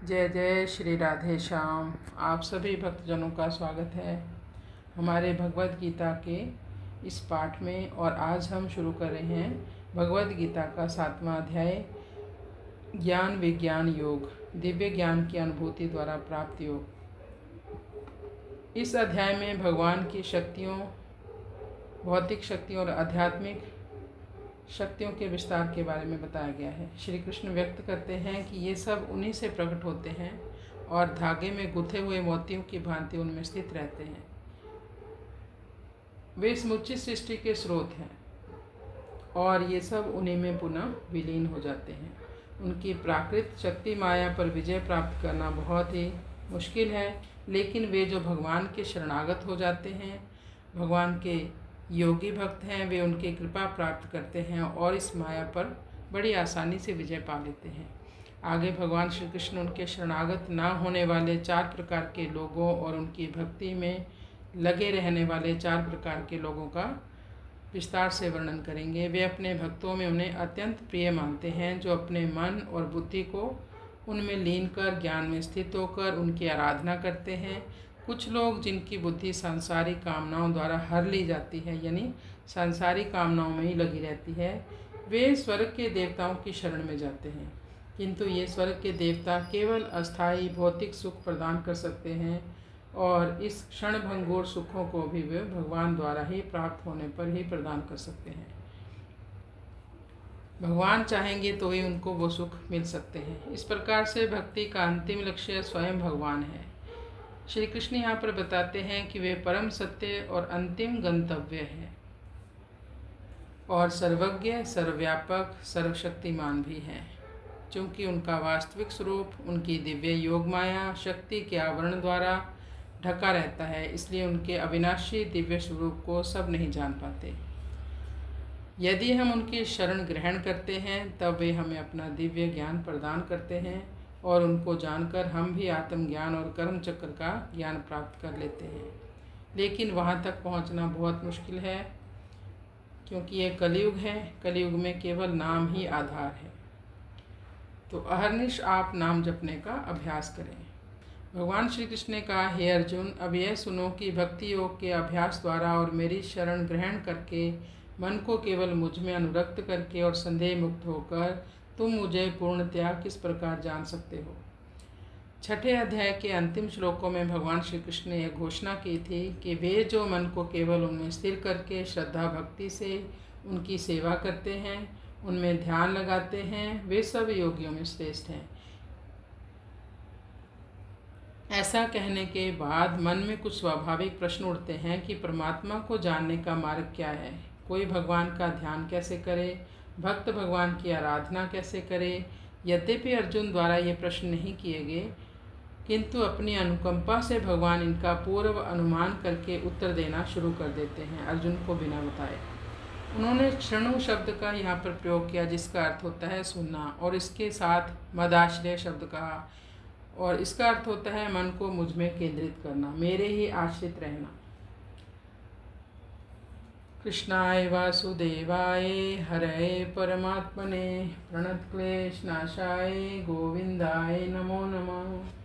जय जय श्री राधे श्याम। आप सभी भक्तजनों का स्वागत है हमारे भगवत गीता के इस पाठ में। और आज हम शुरू कर रहे हैं भगवत गीता का 7वां अध्याय, ज्ञान विज्ञान योग, दिव्य ज्ञान की अनुभूति द्वारा प्राप्त योग। इस अध्याय में भगवान की शक्तियों, भौतिक शक्तियों और आध्यात्मिक शक्तियों के विस्तार के बारे में बताया गया है। श्री कृष्ण व्यक्त करते हैं कि ये सब उन्हीं से प्रकट होते हैं और धागे में गुथे हुए मोतियों की भांति उनमें स्थित रहते हैं। वे समुची सृष्टि के स्रोत हैं और ये सब उन्हीं में पुनः विलीन हो जाते हैं। उनकी प्राकृत शक्ति माया पर विजय प्राप्त करना बहुत ही मुश्किल है, लेकिन वे जो भगवान के शरणागत हो जाते हैं, भगवान के योगी भक्त हैं, वे उनकी कृपा प्राप्त करते हैं और इस माया पर बड़ी आसानी से विजय पा लेते हैं। आगे भगवान श्री कृष्ण उनके शरणागत ना होने वाले 4 प्रकार के लोगों और उनकी भक्ति में लगे रहने वाले 4 प्रकार के लोगों का विस्तार से वर्णन करेंगे। वे अपने भक्तों में उन्हें अत्यंत प्रिय मानते हैं, जो अपने मन और बुद्धि को उनमें लीन कर ज्ञान में स्थित होकर उनकी आराधना करते हैं। कुछ लोग जिनकी बुद्धि सांसारिक कामनाओं द्वारा हर ली जाती है, यानी सांसारिक कामनाओं में ही लगी रहती है, वे स्वर्ग के देवताओं की शरण में जाते हैं। किंतु ये स्वर्ग के देवता केवल अस्थायी भौतिक सुख प्रदान कर सकते हैं और इस क्षणभंगुर सुखों को भी वे भगवान द्वारा ही प्राप्त होने पर ही प्रदान कर सकते हैं। भगवान चाहेंगे तो ही उनको वो सुख मिल सकते हैं। इस प्रकार से भक्ति का अंतिम लक्ष्य स्वयं भगवान है। श्री कृष्ण यहाँ पर बताते हैं कि वे परम सत्य और अंतिम गंतव्य हैं और सर्वज्ञ, सर्वव्यापक, सर्वशक्तिमान भी हैं। क्योंकि उनका वास्तविक स्वरूप उनकी दिव्य योग माया शक्ति के आवरण द्वारा ढका रहता है, इसलिए उनके अविनाशी दिव्य स्वरूप को सब नहीं जान पाते। यदि हम उनकी शरण ग्रहण करते हैं तब वे हमें अपना दिव्य ज्ञान प्रदान करते हैं और उनको जानकर हम भी आत्मज्ञान और कर्म चक्र का ज्ञान प्राप्त कर लेते हैं। लेकिन वहाँ तक पहुँचना बहुत मुश्किल है, क्योंकि ये कलयुग है। कलयुग में केवल नाम ही आधार है। तो अहर्निश आप नाम जपने का अभ्यास करें। भगवान श्री कृष्ण ने कहा, हे अर्जुन, अब यह सुनो कि भक्ति योग के अभ्यास द्वारा और मेरी शरण ग्रहण करके मन को केवल मुझ में अनुरक्त करके और संदेह मुक्त होकर तुम मुझे पूर्णतया किस प्रकार जान सकते हो। 6ठे अध्याय के अंतिम श्लोकों में भगवान श्री कृष्ण ने यह घोषणा की थी कि वे जो मन को केवल उनमें स्थिर करके श्रद्धा भक्ति से उनकी सेवा करते हैं, उनमें ध्यान लगाते हैं, वे सब योगियों में श्रेष्ठ हैं। ऐसा कहने के बाद मन में कुछ स्वाभाविक प्रश्न उठते हैं कि परमात्मा को जानने का मार्ग क्या है, कोई भगवान का ध्यान कैसे करे, भक्त भगवान की आराधना कैसे करे। यद्यपि अर्जुन द्वारा ये प्रश्न नहीं किए गए, किंतु अपनी अनुकंपा से भगवान इनका पूर्व अनुमान करके उत्तर देना शुरू कर देते हैं, अर्जुन को बिना बताए। उन्होंने शृणु शब्द का यहाँ पर प्रयोग किया, जिसका अर्थ होता है सुनना, और इसके साथ मदाश्रय शब्द कहा, और इसका अर्थ होता है मन को मुझ में केंद्रित करना, मेरे ही आश्रित रहना। कृष्णाय वासुदेवाय हरये परमात्मने प्रणतक्लेशनाशाय गोविंदाय नमो नमः।